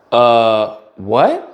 What?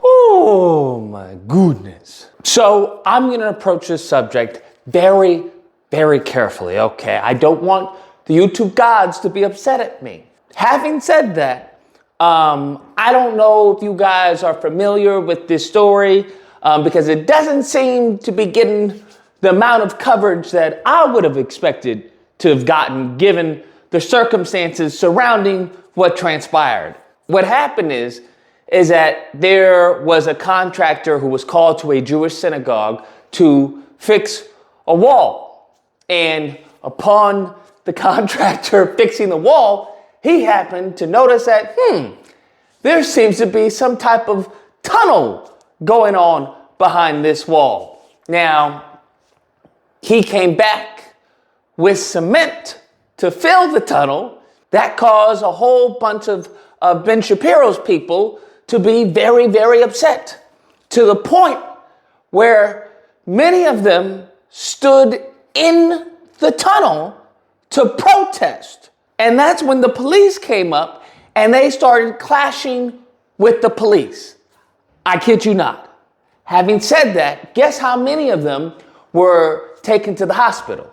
Oh my goodness. So I'm going to approach this subject very, very carefully, okay? I don't want the YouTube gods to be upset at me. Having said that, I don't know if you guys are familiar with this story because it doesn't seem to be getting the amount of coverage that I would have expected to have gotten given the circumstances surrounding what transpired. What happened is that there was a contractor who was called to a Jewish synagogue to fix a wall. And upon the contractor fixing the wall, he happened to notice that, there seems to be some type of tunnel going on behind this wall. Now, he came back with cement to fill the tunnel. That caused a whole bunch of Ben Shapiro's people to be very, very upset, to the point where many of them stood in the tunnel to protest. And that's when the police came up and they started clashing with the police. I kid you not. Having said that, guess how many of them were taken to the hospital?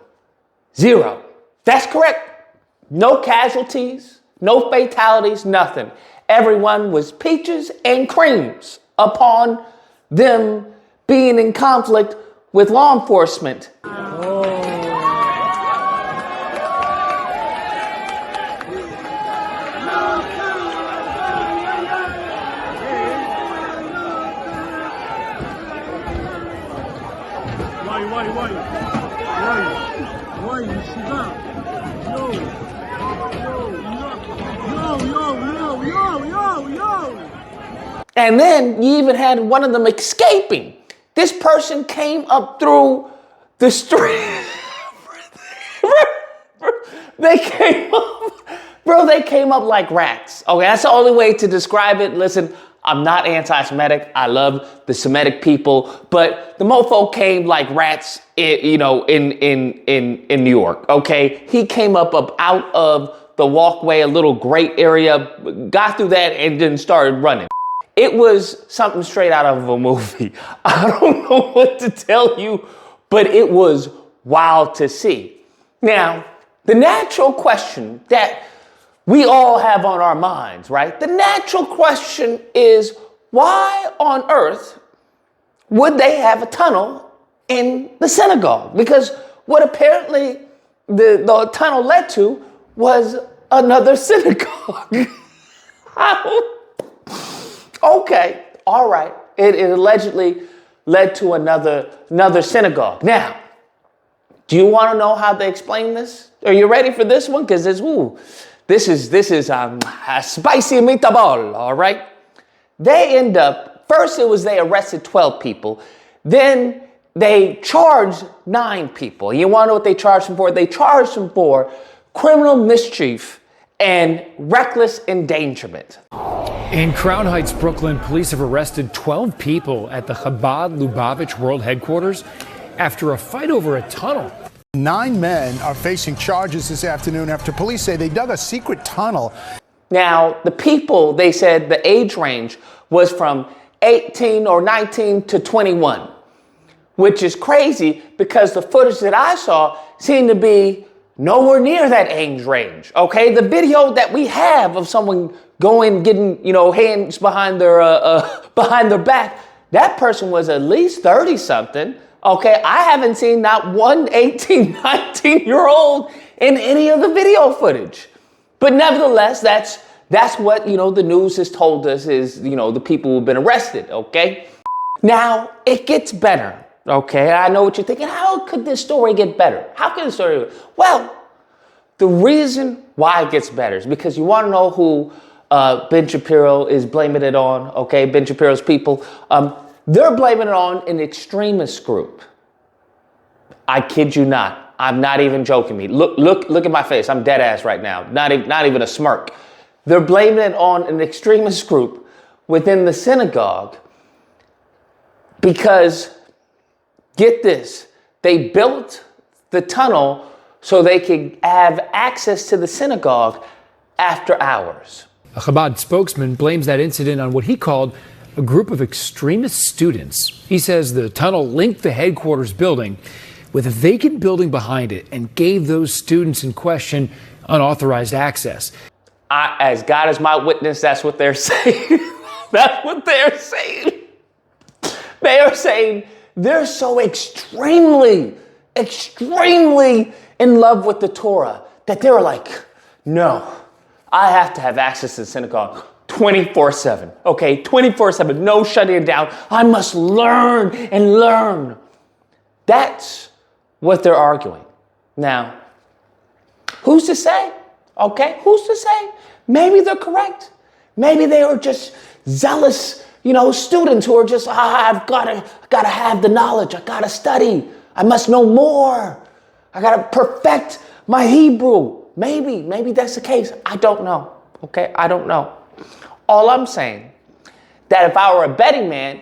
0. That's correct. No casualties, no fatalities, nothing. Everyone was peaches and creams upon them being in conflict with law enforcement. Why, ישיבה. Yo. And then you even had one of them escaping. This person came up through the street. They came up like rats. Okay, that's the only way to describe it. Listen, I'm not anti-Semitic. I love the Semitic people, but the mofo came like rats, in New York. Okay, he came up out of the walkway, a little grate area, got through that, and then started running. It was something straight out of a movie. I don't know what to tell you, but it was wild to see. Now, the natural question that we all have on our minds, right? The natural question is, why on earth would they have a tunnel in the synagogue? Because what apparently the tunnel led to was another synagogue. Okay, all right. It allegedly led to another synagogue. Now, do you want to know how they explain this? Are you ready for this one? Because this is a spicy meatball, all right? They end up, first they arrested 12 people. Then they charged 9 people. You want to know what they charged them for? They charged them for criminal mischief and reckless endangerment. In Crown Heights, Brooklyn, police have arrested 12 people at the Chabad Lubavitch World Headquarters after a fight over a tunnel. 9 men are facing charges this afternoon after police say they dug a secret tunnel. Now, the people, they said the age range was from 18 or 19 to 21, which is crazy because the footage that I saw seemed to be nowhere near that age range, okay? The video that we have of someone getting, hands behind their back, that person was at least 30-something. Okay, I haven't seen not one 18, 19-year-old in any of the video footage. But nevertheless, that's what, the news has told us is, the people who've been arrested, okay? Now, it gets better, okay? I know what you're thinking. How could this story get better? Well, the reason why it gets better is because you want to know who Ben Shapiro is blaming it on, okay? Ben Shapiro's people. They're blaming it on an extremist group. I kid you not. I'm not even joking me. Look at my face. I'm dead ass right now. Not even a smirk. They're blaming it on an extremist group within the synagogue because, get this, they built the tunnel so they could have access to the synagogue after hours. A Chabad spokesman blames that incident on what he called a group of extremist students. He says the tunnel linked the headquarters building with a vacant building behind it and gave those students in question unauthorized access. As God is my witness, that's what they're saying. That's what they're saying. They are saying they're so extremely in love with the Torah that they're like, no, I have to have access to the synagogue 24/7. Okay, 24/7, no shutting it down. I must learn and learn. That's what they're arguing. Now, who's to say? Okay, who's to say? Maybe they're correct. Maybe they are just zealous, students who are just, I've got to have the knowledge. I got to study. I must know more. I got to perfect my Hebrew. Maybe that's the case. I don't know. Okay, I don't know. All I'm saying, that if I were a betting man,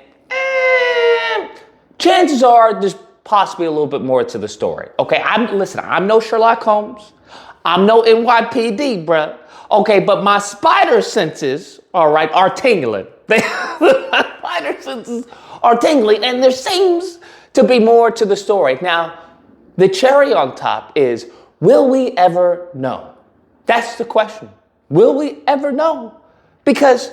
chances are there's possibly a little bit more to the story. Okay, I'm no Sherlock Holmes. I'm no NYPD, bruh. Okay, but my spider senses, all right, are tingling. My spider senses are tingling, and there seems to be more to the story. Now, the cherry on top is, will we ever know? That's the question. Will we ever know? Because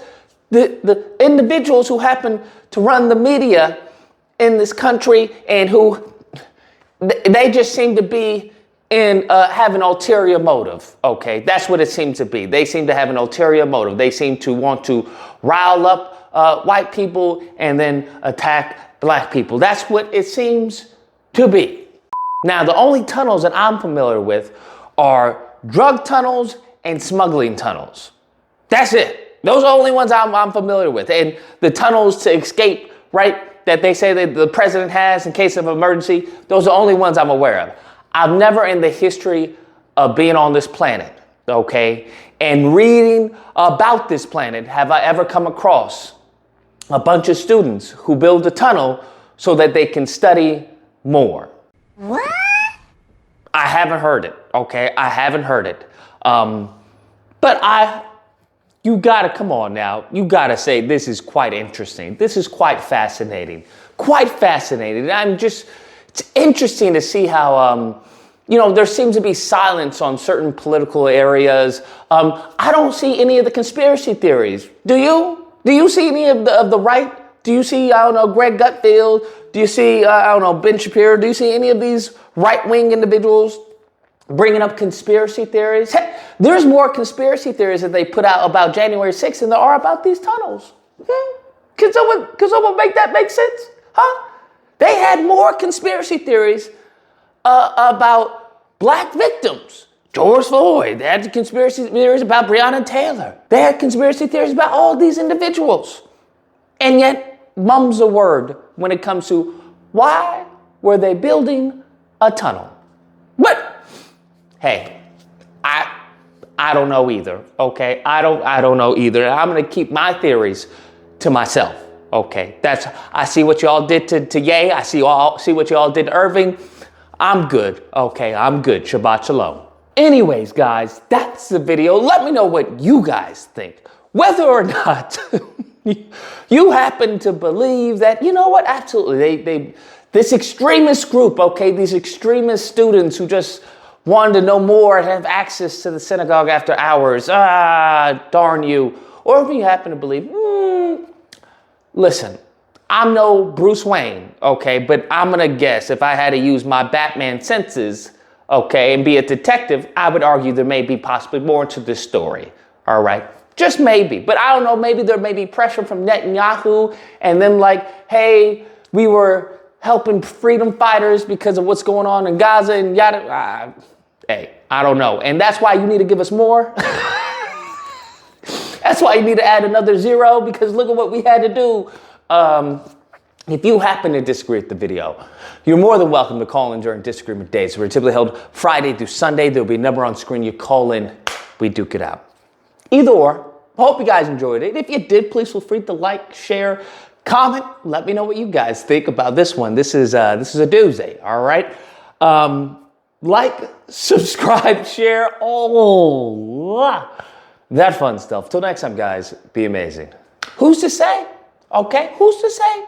the individuals who happen to run the media in this country and who, they just seem to be have an ulterior motive, okay? That's what it seems to be. They seem to have an ulterior motive. They seem to want to rile up white people and then attack black people. That's what it seems to be. Now, the only tunnels that I'm familiar with are drug tunnels and smuggling tunnels. That's it. Those are the only ones I'm familiar with. And the tunnels to escape, right, that they say that the president has in case of emergency, those are the only ones I'm aware of. I've never in the history of being on this planet, okay, and reading about this planet, have I ever come across a bunch of students who build a tunnel so that they can study more. What? I haven't heard it, okay? I haven't heard it. But you gotta, come on now, you gotta say this is quite interesting. This is quite fascinating. Quite fascinating. It's interesting to see how, there seems to be silence on certain political areas. I don't see any of the conspiracy theories. Do you? Do you see any of the right? Do you see, Greg Gutfeld? Do you see, Ben Shapiro? Do you see any of these right-wing individuals bringing up conspiracy theories? Heck, there's more conspiracy theories that they put out about January 6th than there are about these tunnels. Can someone make that make sense? Huh? They had more conspiracy theories about black victims. George Floyd. They had conspiracy theories about Breonna Taylor. They had conspiracy theories about all these individuals. And yet, mum's a word when it comes to why were they building a tunnel? But, hey, I don't know either, okay? I don't know either. I'm going to keep my theories to myself. Okay, I see what y'all did to Ye. I see what y'all did to Irving. I'm good. Okay, I'm good. Shabbat shalom. Anyways, guys, that's the video. Let me know what you guys think. Whether or not you happen to believe that, absolutely, this extremist group, okay, these extremist students who just wanted to know more and have access to the synagogue after hours. Darn you. Or if you happen to believe, listen, I'm no Bruce Wayne, okay, but I'm going to guess if I had to use my Batman senses, okay, and be a detective, I would argue there may be possibly more to this story, all right? Just maybe, but I don't know, maybe there may be pressure from Netanyahu and them like, hey, we were helping freedom fighters because of what's going on in Gaza and yada. Hey, I don't know. And that's why you need to give us more. That's why you need to add another 0 because look at what we had to do. If you happen to disagree with the video, you're more than welcome to call in during disagreement days. We're typically held Friday through Sunday. There'll be a number on screen. You call in, we duke it out. Either or, hope you guys enjoyed it. If you did, please feel free to like, share, comment. Let me know what you guys think about this one. This is a doozy, all right? Like, subscribe, share, that fun stuff. Till next time, guys, be amazing. Who's to say? Okay, who's to say